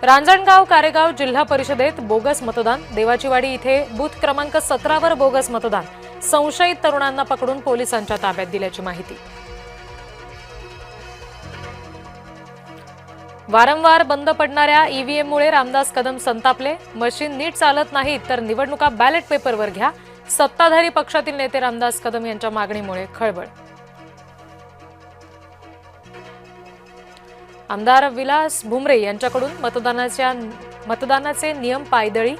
रांजणगाव कारेगाव जिल्हा परिषदेत बोगस मतदान। देवाचीवाडी इथे बूथ क्रमांक 17 वर बोगस मतदान। संशयित तरुणांना पकडून पोलिसांच्या ताब्यात दिल्याची माहिती। वारंवार बंद पडणाऱ्या ईव्हीएममुळे रामदास कदम संतापले। मशीन नीट चालत नाहीत तर निवडणुका बॅलेट पेपरवर घ्या। सत्ताधारी पक्षातील नेते रामदास कदम यांच्या मागणीमुळे खळबळ। आमदार विलास भुमरे यांच्याकडून मतदानाचे नियम पायदळी।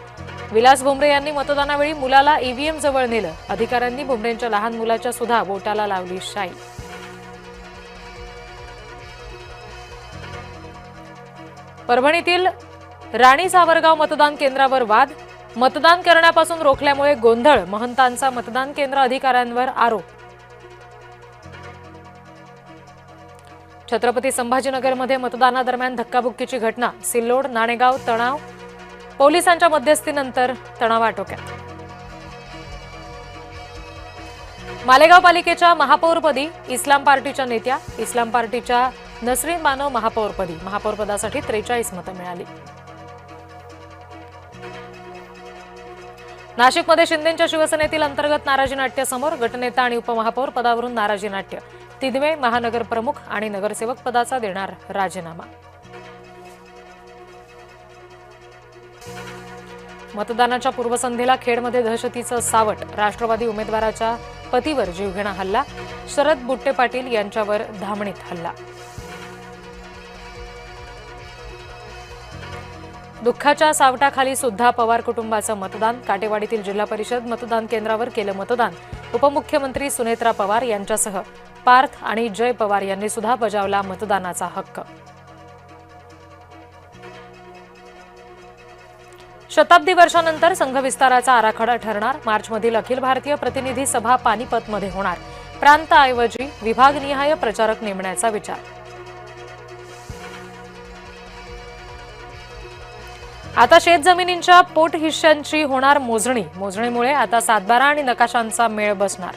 विलास भुमरे यांनी मतदानावेळी मुलाला ईव्हीएम जवळ नेलं। अधिकाऱ्यांनी भुमरेंच्या लहान मुलाच्या सुद्धा बोटाला लावली शाई। परभणीतील राणी सावरगाव मतदान केंद्रावर वाद। मतदान करण्यापासून रोखल्यामुळे गोंधळ। महंतांचा मतदान केंद्र अधिकाऱ्यांवर आरोप। छत्रपती संभाजीनगरमध्ये मतदानादरम्यान धक्काबुक्कीची घटना। सिल्लोड नाणेगाव तणाव। पोलिसांच्या मध्यस्थीनंतर तणाव आटोक्यात। मालेगाव पालिकेच्या महापौरपदी इस्लाम पार्टीच्या नेत्या। इस्लाम पार्टीच्या नसरीन बानो महापौरपदी। महापौरपदासाठी 43 मतं मिळाली। नाशिकमध्ये शिंदेंच्या शिवसेनेतील अंतर्गत नाराजी नाट्य समोर। गटनेता आणि उपमहापौर पदावरून नाराजी नाट्य। तिदमे महानगर प्रमुख आणि नगरसेवक पदाचा देणार राजीनामा। मतदानाच्या पूर्वसंध्येला खेडमध्ये दहशतीचं सावट। राष्ट्रवादी उमेदवाराच्या पतीवर जीवघेणा हल्ला। शरद बुट्टे पाटील यांच्यावर धामणीत हल्ला। दुःखाच्या सावटाखाली सुद्धा पवार कुटुंबाचं मतदान। काटेवाडीतील जिल्हा परिषद मतदान केंद्रावर केलं मतदान। उपमुख्यमंत्री सुनेत्रा पवार यांच्यासह पार्थ आणि जय पवार यांनी सुद्धा बजावला मतदानाचा हक्क। शताब्दी वर्षानंतर संघ विस्ताराचा आराखडा ठरणार। मार्चमधील अखिल भारतीय प्रतिनिधी सभा पानिपतमध्ये होणार। प्रांताऐवजी विभागनिहाय प्रचारक नेमण्याचा विचार। आता शेतजमिनींच्या पोट हिश्श्यांची होणार मोजणी। मोजणीमुळे आता सातबारा आणि नकाशांचा मेळ बसणार।